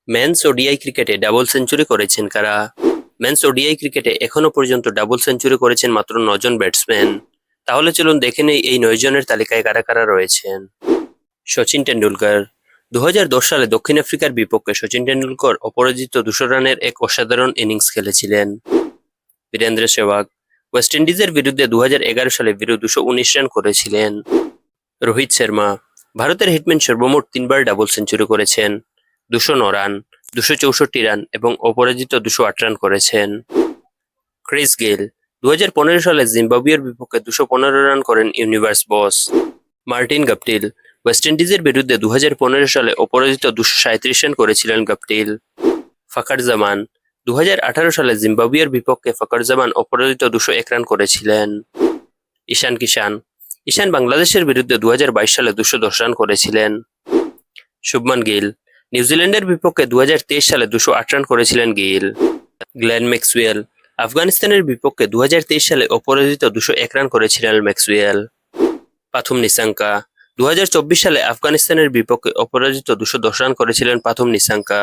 Men's ODI ক্রিকেটে double century করেছেন কারা? মেন্স ওডিআই ক্রিকেটে এখনো পর্যন্ত ডাবল সেঞ্চুরি করেছেন মাত্র 9 জন ব্যাটসম্যান। তাহলে চলুন দেখে নেই এই 9 জনের তালিকায় কারা কারা রয়েছেন। সচিন টেন্ডুলকার। 2010 সালে দক্ষিণ আফ্রিকার বিপক্ষে সচিন টেন্ডুলকর অপরাজিত 200 রানের এক অসাধারণ ইনিংস খেলেছিলেন। বীরেন্দ্র সেহবাগ। ওয়েস্ট ইন্ডিজের বিরুদ্ধে 2011 সালে 219 রান করেছিলেন। রোহিত শর্মা। ভারতের হিটম্যান সর্বমোট 3বার ডাবল সেঞ্চুরি করেছেন। 209 রান, 264 রান এবং অপরাজিত 208 রান করেছেন। Chris Gayle. 2015 সালে জিম্বাবুয়ের বিপক্ষে 215 রান করেন universe boss. Martin Guptill. West ইন্ডিজের বিরুদ্ধে 2015 সালে অপরাজিত 237 রান করেছিলেন গাপটিল। ফাকার জামান। 2018 সালে জিম্বাবুয়ের বিপক্ষে ফাকার জামান অপরাজিত 201 রান করেছিলেন। ঈশান কিষান। ঈশান বাংলাদেশের বিরুদ্ধে 2022 সালে 210 রান করেছিলেন। শুভমান গিল। নিউজিল্যান্ডের বিপক্ষে 2023 সালে 208 রান করেছিলেন গিল। Glenn Maxwell. আফগানিস্তানের বিপক্ষে 2023 সালে অপরাজিত 201 রান করেছিলেন ম্যাক্সওয়েল। পাথুম নিসাঙ্কা। 2024 সালে আফগানিস্তানের বিপক্ষে অপরাজিত 210 রান করেছিলেন পাথুম নিসাঙ্কা।